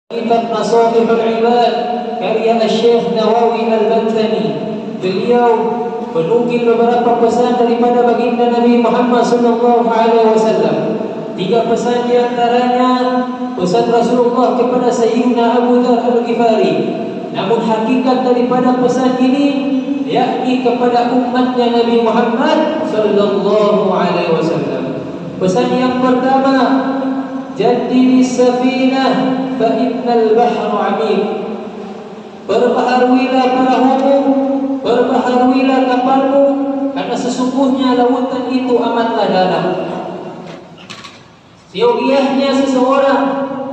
Kitab Nasalihul Ibad karya Syekh Nawawi Al-Bantani. Beliau menukil beberapa pesan daripada baginda Nabi Muhammad sallallahu alaihi wasallam. 3 pesan di antaranya pesan Rasulullah kepada Sayyidina Abu Dzar Al-Ghifari. Namun hakikat daripada pesan ini yakni kepada umatnya Nabi Muhammad sallallahu alaihi wasallam. Pesan yang pertama, jaddi safinah fa innal bahra 'amiq. Perbaharuilah perahumu, perbaharuilah kapalmu, karena sesungguhnya lautan itu amatlah dalam. Siogiahnya seseorang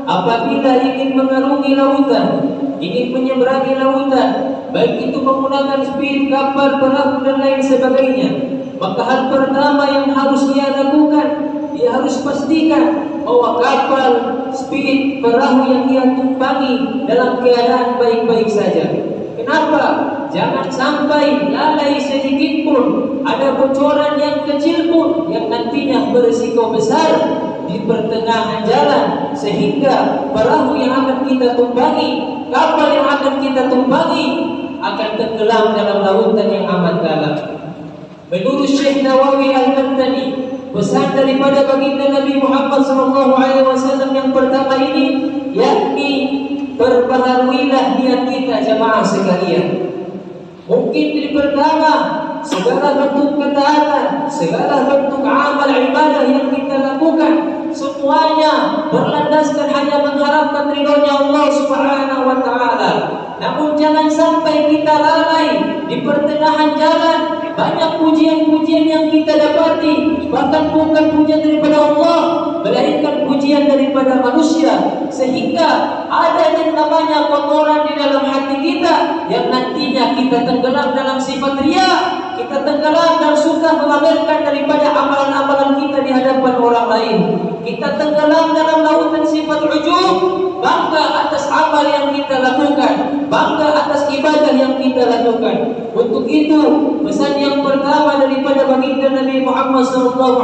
apabila ingin mengarungi lautan, ingin menyeberangi lautan, baik itu menggunakan speed, kapal, perahu dan lain sebagainya, maka hal pertama yang harus dia lakukan, dia harus pastikan bahwa kapal, speed, perahu yang dia tumpangi dalam keadaan baik-baik saja. Kenapa? Jangan sampai lalai sedikit pun, ada bocoran yang kecil pun yang nantinya berisiko besar di pertengahan jalan, sehingga perahu yang akan kita tumpangi, kapal yang akan kita tumpangi akan tenggelam dalam lautan yang amat dalam. Menurut Syekh Nawawi Al-Bantani, pesan daripada baginda Nabi Muhammad SAW yang pertama ini yakni perbaharuilah niat kita, jamaah sekalian. Mungkin di pertama segala bentuk ketaatan, segala bentuk amal ibadah yang kita lakukan semuanya berlandaskan hanya mengharapkan ridhonya Allah Subhanahu wa taala. Namun jangan sampai kita lalai di pertengahan jalan. Banyak pujian-pujian yang kita dapati, bahkan bukan pujian daripada Allah, melainkan pujian daripada manusia, sehingga ada yang namanya kotoran di dalam hati kita yang nantinya kita tenggelam dalam sifat riya, kita tenggelam dan suka memamerkan daripada amalan-amalan kita di hadapan orang lain. Kita tenggelam dalam lautan sifat ujub, bangga atas amal yang kita lakukan, bangga atas ibadah yang kita lakukan. Untuk itu, pesan yang pertama daripada baginda Nabi Muhammad SAW,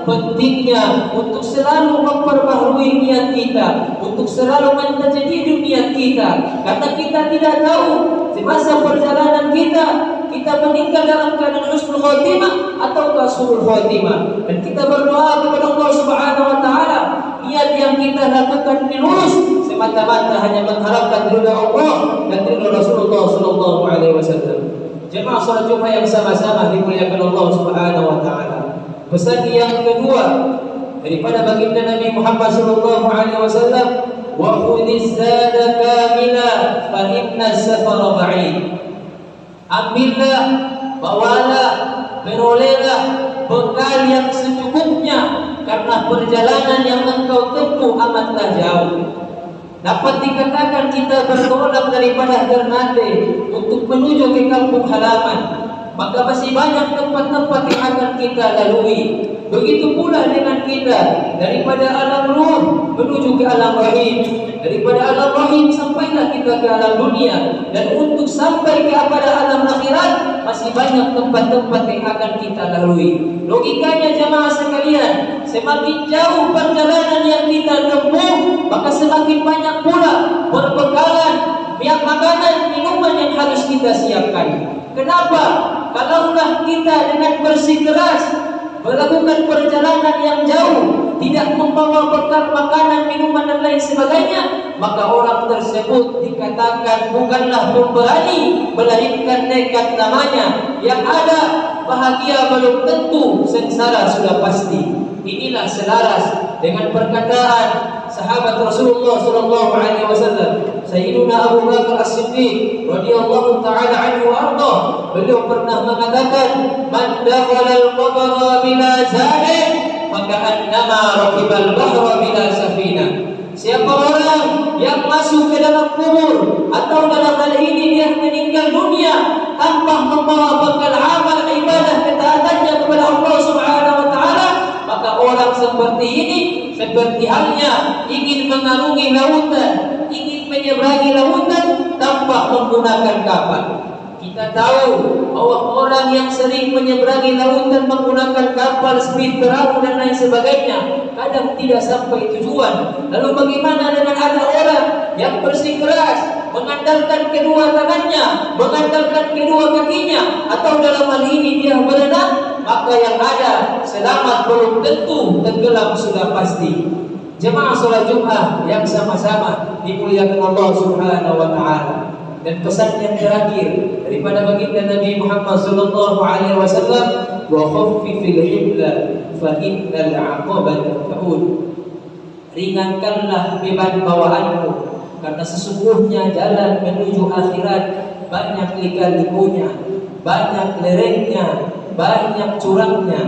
pentingnya untuk selalu memperbaharui niat kita, untuk selalu mentajdiid niat kita, karena kita tidak tahu di masa perjalanan kita meninggal dalam keadaan husnul khotimah atau su'ul khotimah. Dan kita berdoa kepada Allah Subhanahu wa taala, niat yang kita lakukan ini lurus semata-mata hanya mengharapkan ridha Allah dan ridha Rasulullah sallallahu alaihi wasallam. Jemaah salat Jumat yang sama-sama dimuliakan Allah Subhanahu wa taala. Pesan yang kedua daripada baginda Nabi Muhammad sallallahu alaihi wasallam, wa khudhiz zada kamila fa inna safara ba'id. Ambillah, bawalah, perolehlah bekal yang secukupnya, karena perjalanan yang engkau tempuh amatlah jauh. Dapat dikatakan kita bertolak daripada Ternate untuk menuju ke kampung halaman, maka masih banyak tempat-tempat yang akan kita lalui. Begitu pula dengan kita daripada alam ruh menuju ke alam rahim, daripada alam rahim sampailah kita ke alam dunia, dan untuk sampai kepada alam akhirat masih banyak tempat-tempat yang akan kita lalui. Logikanya jamaah sekalian, semakin jauh perjalanan yang kita tempuh, maka semakin banyak pula perbekalan, makanan, minuman yang harus kita siapkan. Kenapa? Kalaulah kita dengan bersikeras melakukan perjalanan yang jauh, tidak membawa bekal makanan, minuman dan lain sebagainya, maka orang tersebut dikatakan bukanlah pemberani, melainkan nekat namanya. Yang ada bahagia belum tentu, sengsara sudah pasti. Inilah selaras dengan perkataan sahabat Rasulullah sallallahu alaihi wasallam, Sayyidina Abu Bakar As-Siddiq radhiyallahu taala anhu wa arda. Beliau pernah mengatakan, man dakhala al-qabra bila zadin maka annama raqibal bahra bila safinah. Siapa orang yang masuk ke dalam kubur atau dalam hal ini dia meninggal dunia tanpa membawa bekal amal ibadah ketaatannya kepada Allah Subhanahu wa taala, maka orang seperti ini seperti halnya ingin mengarungi lautan, ingin menyeberangi lautan tanpa menggunakan kapal. Kita tahu bahwa orang yang sering menyeberangi lautan menggunakan kapal, speed, perahu dan lain sebagainya kadang tidak sampai tujuan. Lalu bagaimana dengan ada orang yang bersikeras mengandalkan kedua tangannya, mengandalkan kedua kakinya, atau dalam hal ini dia berenang, maka yang ada selamat belum tentu, tenggelam sudah pasti. Jemaah salat Jumat yang sama-sama dimuliakan Allah Subhanahu wa taala. Dan pesan yang terakhir daripada baginda Nabi Muhammad sallallahu alaihi wasallam, wa khaffifil himla fa innal 'aqabata ta'ud. Ringankanlah beban bawaanmu, karena sesungguhnya jalan menuju akhirat banyak lika-likunya, banyak lerengnya, banyak curangnya.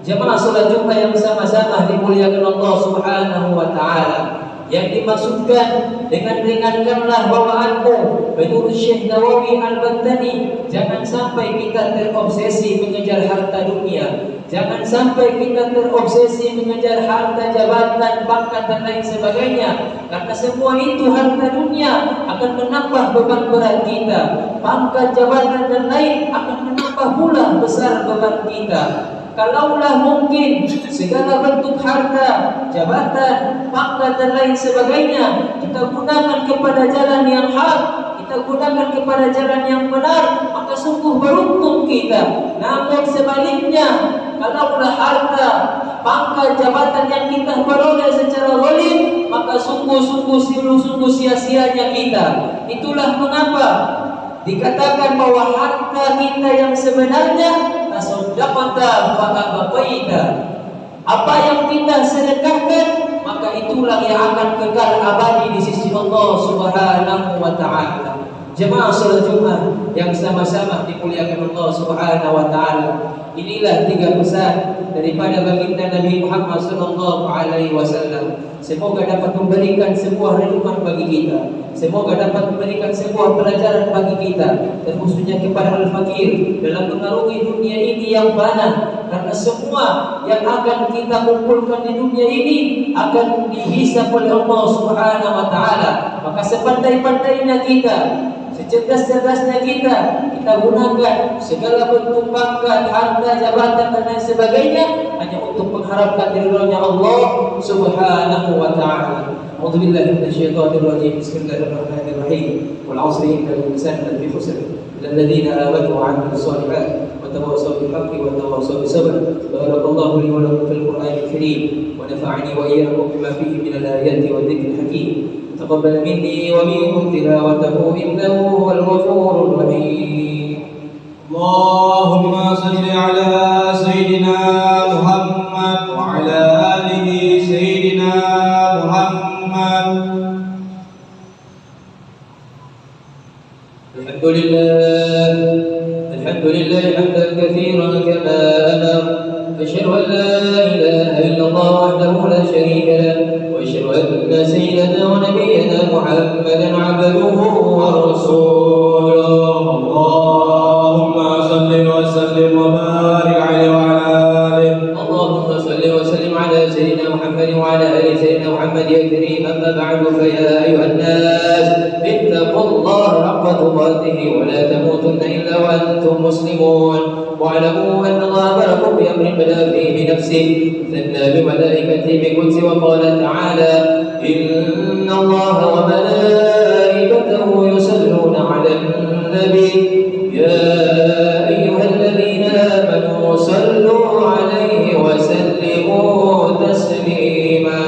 Jemaah salat Jumat yang sama-sama dimuliakan Allah Subhanahu wa taala. Yang dimaksudkan dengan ringankanlah bawaanmu, menurut Syekh Nawawi Al-Bantani, jangan sampai kita terobsesi mengejar harta dunia, jangan sampai kita terobsesi mengejar harta jabatan, pangkat dan lain sebagainya, karena semua itu harta dunia akan menambah beban berat kita, pangkat, jabatan dan lain akan menambah pula besar beban kita. Kalaulah mungkin segala bentuk harta, jabatan, pangkat dan lain sebagainya kita gunakan kepada jalan yang hak, kita gunakan kepada jalan yang benar, maka sungguh beruntung kita. Namun sebaliknya, kalaulah harta, pangkat, jabatan yang kita peroleh secara zalim, maka sungguh sia-sianya kita. Itulah mengapa dikatakan bahwa harta kita yang sebenarnya tasaddaqta fa'abaqaita. Apa yang kita sedekahkan, maka itulah yang akan kekal abadi di sisi Allah Subhanahu wa taala. Jemaah salat Jumat yang sama-sama dimuliakan Allah Subhanahu wa taala. Inilah 3 pesan daripada baginda Nabi Muhammad sallallahu alaihi wasallam. Semoga dapat memberikan sebuah renungan bagi kita. Semoga dapat memberikan sebuah pelajaran bagi kita, dan khususnya kepada al-fakir dalam mengarungi dunia ini yang fana. Karena semua yang akan kita kumpulkan di dunia ini akan dihisab oleh Allah Subhanahu wa taala. Maka sepandai-pandainya kita, secerdas-cerdasnya kita gunakan segala bentuk pangkat, harta, jabatan dan lain sebagainya hanya untuk mengharapkan ridhonya Allah Subhanahu wa taala. A'udzu billahi minasyaitonir rajim. Bismillahirrahmanirrahim. Wal 'asri innal insana lafi khusr illa alladziina aamanu wa 'amilus shalihaati wa tawassaw bil haqqi wa tawassaw bis sabr. Barakallahu li wa lakum fil Qur'anil karim wa nafa'ani wa iyyakum bima fihi minal ayati wa dhikril hakim. تقبل مني ومنكم تلاوته إنه هو الغفور الرحيم. اللهم صل على سيدنا محمد وعلى آله سيدنا محمد. الحمد لله حمدا كثيرا كما أمر. أشهد أن لا إله إلا الله وحده لا شريك له، وأشهد أن سيدنا ونبينا محمدا عبده ورسوله. اللهم صل وسلم وبارك عليه وعلى آله. اللهم صل وسلم على سيدنا محمد وعلى آل سيدنا محمد يا كريم. أما بعد، فيا أيها الناس اتقوا الله حق تقاته ولا تموتن إلا وأنتم مسلمون. واعلموا أن الله أمركم بأمر بدا فيه بنفسه ثنى بملائكته بقدسه وقال تعالى: إن الله وملائكته يصلون على النبي يا أيها الذين آمنوا صلوا عليه وسلموا تسليما.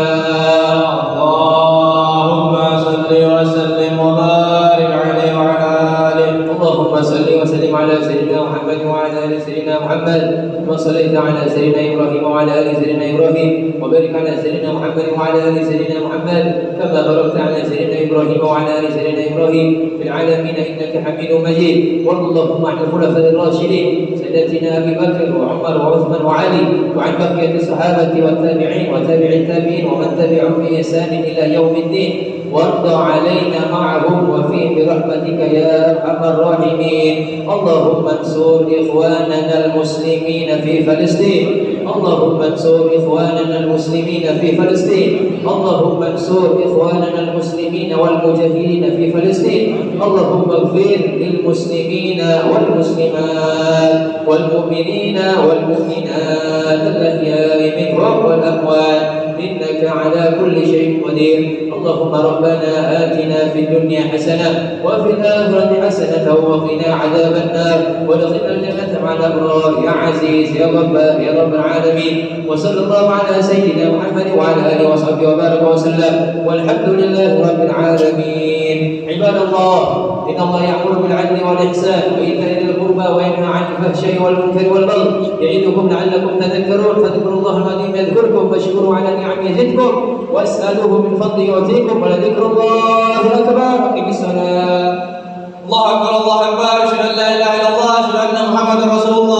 اللهم صل وسلم وبارك عليه وعلى آله. اللهم صل وسلم على سيدنا محمد وعلى آل سيدنا محمد كما صليت على سيدنا إبراهيم وعلى آل سيدنا إبراهيم، وبارك على سيدنا محمد وعلى آل سيدنا محمد كما باركت على سيدنا إبراهيم وعلى آل سيدنا إبراهيم في العالمين إنك حميد مجيد. وارض اللهم عن الخلفاء الراشدين سيدتنا أبي بكر وعمر وعثمان وعلي، وعن بقية الصحابة والتابعين وتابع التابعين ومن تبعهم بإحسان إلى يوم الدين، وارض علينا معهم وفيه برحمتك يا أرحم الراحمين. اللهم انصر إخواننا المسلمين في فلسطين. اللهم انصر إخواننا المسلمين في فلسطين. اللهم انصر إخواننا المسلمين والمجاهدين في فلسطين. اللهم اغفر للمسلمين والمسلمات والمؤمنين والمؤمنات الأحياء منهم والأموات إنك إنك على كل شيء قدير. اللهم ربنا آتنا في الدنيا حسنة وفي الآخرة حسنة وقنا عذاب النار وادخلنا الجنة مع الأبرار يا عزيز يا غفار يا رب العالمين. وصلى الله على سيدنا محمد وعلى آله وصحبه وبارك وسلم والحمد لله رب العالمين. عباد الله، إن الله يأمر بالعدل والإحسان وإيتاء ذي القربى وينهى عن الفحشاء والمنكر والبغي يعظكم لعلكم تذكرون. فاذكروا الله العظيم يذكركم واشكروا على نعمه يزدكم واسألوه من فضله يعطيكم ولذكر الله أكبر. أقم الصلاة. الله أكبر الله أكبر، أشهد أن لا إله إلا الله، أشهد أن محمدا رسول الله.